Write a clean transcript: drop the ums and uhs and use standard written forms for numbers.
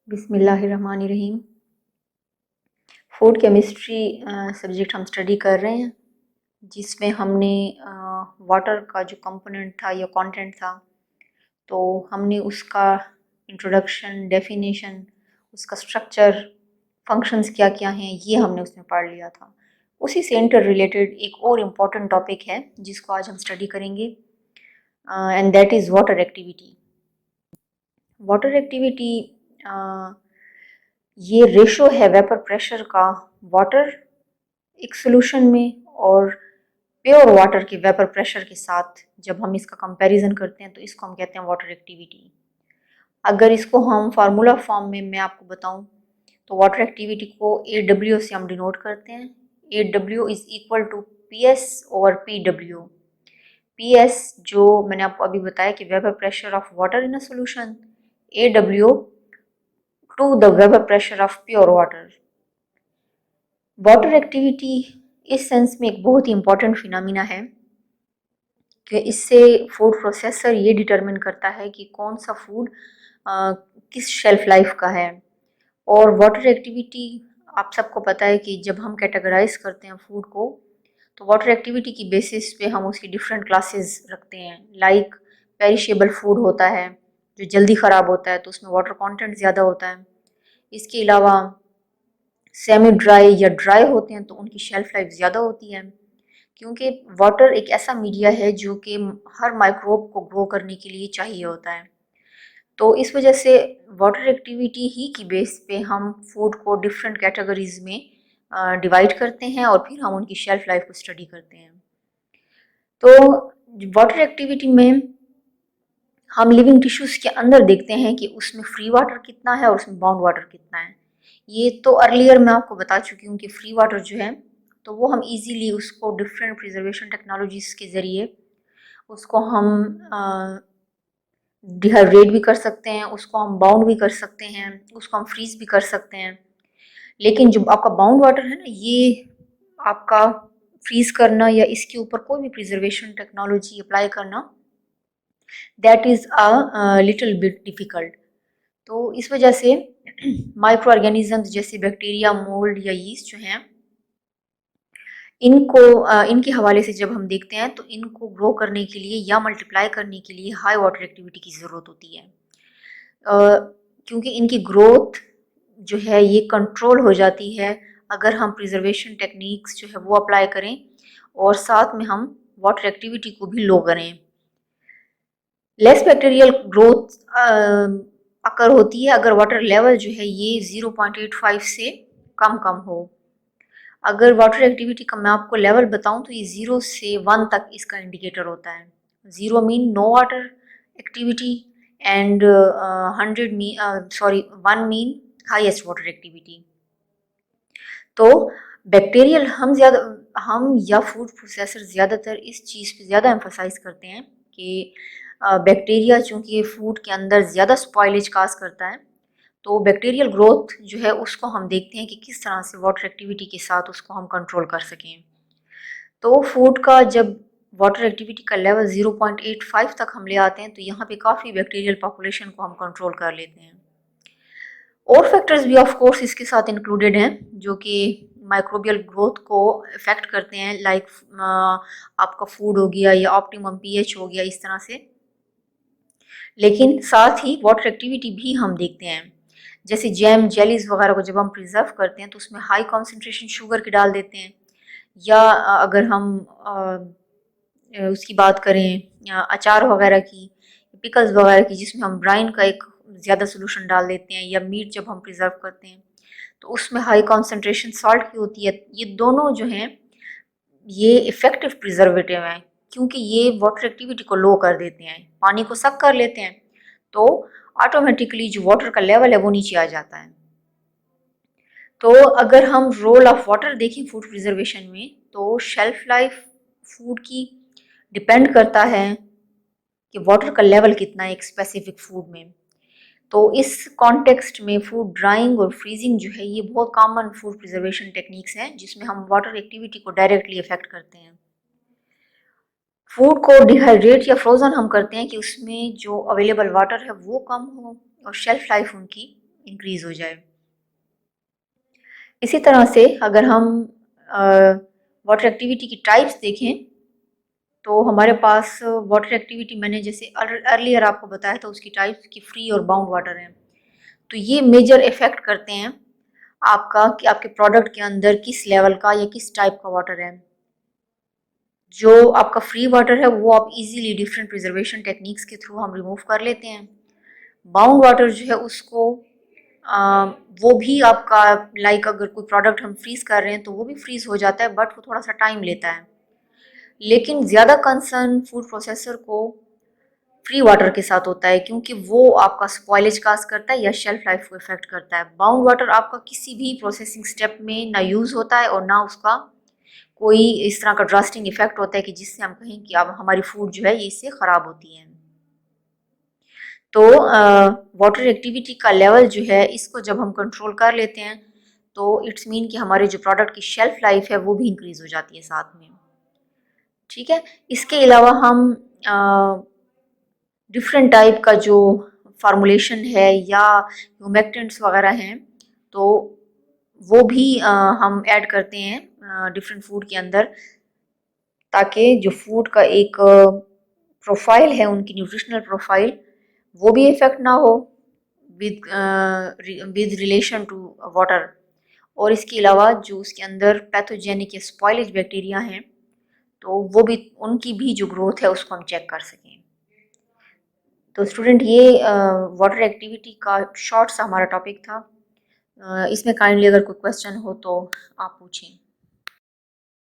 बिस्मिल्लाहिर्रहमानिर्रहीम। Food chemistry subject हम study कर रहे हैं, जिसमें हमने वाटर का जो कंपोनेंट था या कंटेंट था, तो हमने उसका इंट्रोडक्शन, डेफिनेशन, उसका स्ट्रक्चर, फंक्शंस क्या क्या हैं, ये हमने उसमें पढ़ लिया था। उसी से इंटर रिलेटेड एक और इम्पॉर्टेंट टॉपिक है जिसको आज हम स्टडी करेंगे, and that is water activity. Water activity ये रेशो है वेपर प्रेशर का वाटर एक सोल्यूशन में और प्योर वाटर के वेपर प्रेशर के साथ जब हम इसका कंपैरिजन करते हैं तो इसको हम कहते हैं वाटर एक्टिविटी। अगर इसको हम फार्मूला फॉर्म में मैं आपको बताऊं तो वाटर एक्टिविटी को AW से हम डिनोट करते हैं। AW is equal to PS over PW। PS जो मैंने आपको अभी बताया कि vapour pressure of water in a solution, AW to the vapour pressure of pure water. Water activity इस सेंस में एक बहुत ही इंपॉर्टेंट फिनोमिना है कि इससे फूड प्रोसेसर ये डिटरमिन करता है कि कौन सा फूड किस शेल्फ लाइफ का है। और वाटर एक्टिविटी आप सबको पता है कि जब हम कैटेगराइज करते हैं फूड को तो वाटर एक्टिविटी की बेसिस पे हम उसकी डिफरेंट क्लासेस रखते हैं। लाइक पेरिशेबल फूड होता है जो जल्दी ख़राब होता है तो उसमें वाटर कंटेंट ज़्यादा होता है। इसके अलावा सेमी ड्राई या ड्राई होते हैं तो उनकी शेल्फ लाइफ ज़्यादा होती है, क्योंकि वाटर एक ऐसा मीडिया है जो कि हर माइक्रोब को ग्रो करने के लिए चाहिए होता है। तो इस वजह से वाटर एक्टिविटी ही की बेस पे हम फूड को डिफरेंट कैटेगरीज में डिवाइड करते हैं और फिर हम उनकी शेल्फ लाइफ को स्टडी करते हैं। तो वाटर एक्टिविटी में हम लिविंग टिश्यूज के अंदर देखते हैं कि उसमें फ्री वाटर कितना है और उसमें बाउंड वाटर कितना है। ये तो अर्लियर मैं आपको बता चुकी हूँ कि फ्री वाटर जो है तो वो हम इजीली उसको डिफरेंट प्रिजर्वेशन टेक्नोलॉजीज के ज़रिए उसको हम डिहाइड्रेट भी कर सकते हैं, उसको हम बाउंड भी कर सकते हैं, उसको हम फ्रीज भी कर सकते हैं। लेकिन जो आपका बाउंड वाटर है ना, ये आपका फ्रीज करना या इसके ऊपर कोई भी प्रिजर्वेशन टेक्नोलॉजी अप्लाई करना that is a little bit difficult. तो इस वजह से माइक्रो ऑर्गेनिजम्स जैसे बैक्टीरिया, मोल्ड या यीस्ट जो हैं, इनको इनके हवाले से जब हम देखते हैं तो इनको ग्रो करने के लिए या मल्टीप्लाई करने के लिए हाई वाटर एक्टिविटी की ज़रूरत होती है, क्योंकि इनकी ग्रोथ जो है ये कंट्रोल हो जाती है अगर हम प्रिजर्वेशन टेक्निक्स जो है वो अप्लाई करें और साथ में हम वाटर एक्टिविटी को भी लो करें। लेस बैक्टीरियल ग्रोथ अकर होती है अगर वाटर लेवल जो है ये 0.85 से कम हो। अगर वाटर एक्टिविटी का मैं आपको लेवल बताऊं तो ये 0 से 1 तक इसका इंडिकेटर होता है। 0 mean no water activity and 100 mean 1 mean highest water activity. तो बैक्टीरियल हम या फूड प्रोसेसर ज़्यादातर इस चीज़ पे ज़्यादा एम्फोसाइज करते हैं कि बैक्टीरिया चूँकि फूड के अंदर ज़्यादा स्पॉइलेज काज करता है, तो बैक्टीरियल ग्रोथ जो है उसको हम देखते हैं कि किस तरह से वाटर एक्टिविटी के साथ उसको हम कंट्रोल कर सकें। तो फूड का जब वाटर एक्टिविटी का लेवल 0.85 तक हम ले आते हैं तो यहाँ पे काफ़ी बैक्टीरियल पॉपुलेशन को हम कंट्रोल कर लेते हैं। और फैक्टर्स भी ऑफ कोर्स इसके साथ इंक्लूडेड हैं जो कि माइक्रोबियल ग्रोथ को इफेक्ट करते हैं, लाइक आपका फूड हो गया या ऑप्टिमम पीएच हो गया, इस तरह से। लेकिन साथ ही वाटर एक्टिविटी भी हम देखते हैं, जैसे जैम, जेलीज वगैरह को जब हम प्रिजर्व करते हैं तो उसमें हाई कॉन्सेंट्रेशन शुगर की डाल देते हैं, या अगर हम उसकी बात करें अचार वगैरह की, पिकल्स वगैरह की, जिसमें हम ब्राइन का एक ज़्यादा सोल्यूशन डाल देते हैं, या मीट जब हम प्रिजर्व करते हैं तो उसमें हाई कॉन्सेंट्रेशन सॉल्ट की होती है। ये दोनों जो हैं ये इफ़ेक्टिव प्रिजर्वेटिव हैं, क्योंकि ये वाटर एक्टिविटी को लो कर देते हैं, पानी को सक कर लेते हैं, तो ऑटोमेटिकली जो वाटर का लेवल है वो नीचे आ जाता है। तो अगर हम रोल ऑफ वाटर देखें फूड प्रिजर्वेशन में, तो शेल्फ लाइफ फूड की डिपेंड करता है कि वाटर का लेवल कितना है एक स्पेसिफिक फूड में। तो इस कॉन्टेक्स्ट में फूड ड्राइंग और फ्रीजिंग जो है ये बहुत कॉमन फूड प्रिजर्वेशन टेक्निक्स हैं जिसमें हम वाटर एक्टिविटी को डायरेक्टली इफेक्ट करते हैं। फूड को डिहाइड्रेट या फ्रोज़न हम करते हैं कि उसमें जो अवेलेबल वाटर है वो कम हो और शेल्फ लाइफ उनकी इंक्रीज़ हो जाए। इसी तरह से अगर हम वाटर एक्टिविटी की टाइप्स देखें तो हमारे पास वाटर एक्टिविटी मैंने जैसे अर्लियर आपको बताया था उसकी टाइप्स की फ्री और बाउंड वाटर हैं। तो ये मेजर इफ़ेक्ट करते हैं आपका कि आपके प्रोडक्ट के अंदर किस लेवल का या किस टाइप का वाटर है। जो आपका फ्री वाटर है वो आप इजीली डिफरेंट प्रिजर्वेशन टेक्निक्स के थ्रू हम रिमूव कर लेते हैं। बाउंड वाटर जो है उसको वो भी आपका लाइक अगर कोई प्रोडक्ट हम फ्रीज कर रहे हैं तो वो भी फ्रीज हो जाता है बट वो थोड़ा सा टाइम लेता है। लेकिन ज़्यादा कंसर्न फूड प्रोसेसर को फ्री वाटर के साथ होता है क्योंकि वो आपका स्पॉइलेज काज करता है या शेल्फ लाइफ को इफेक्ट करता है। बाउंड वाटर आपका किसी भी प्रोसेसिंग स्टेप में ना यूज़ होता है और ना उसका कोई इस तरह का ड्रास्टिंग इफेक्ट होता है कि जिससे हम कहें कि अब हमारी फूड जो है ये इससे ख़राब होती है। तो वाटर एक्टिविटी का लेवल जो है इसको जब हम कंट्रोल कर लेते हैं तो इट्स मीन कि हमारे जो प्रोडक्ट की शेल्फ लाइफ है वो भी इंक्रीज़ हो जाती है साथ में। ठीक है, इसके अलावा हम डिफरेंट टाइप का जो फार्मूलेशन है या ह्यूमेक्टेंट्स वगैरह हैं तो वो भी हम ऐड करते हैं डिफरेंट फूड के अंदर ताकि जो फूड का एक प्रोफाइल है उनकी न्यूट्रिशनल प्रोफाइल वो भी इफेक्ट ना हो विद रिलेशन टू वाटर। और इसके अलावा जो उसके अंदर पैथोजेनिक या स्पॉइलेज बैक्टीरिया हैं तो वो भी उनकी भी जो ग्रोथ है उसको हम चेक कर सकें। तो स्टूडेंट ये वाटर एक्टिविटी का शॉर्ट सा हमारा टॉपिक था। इसमें काइंडली अगर कोई क्वेश्चन हो तो आप पूछें।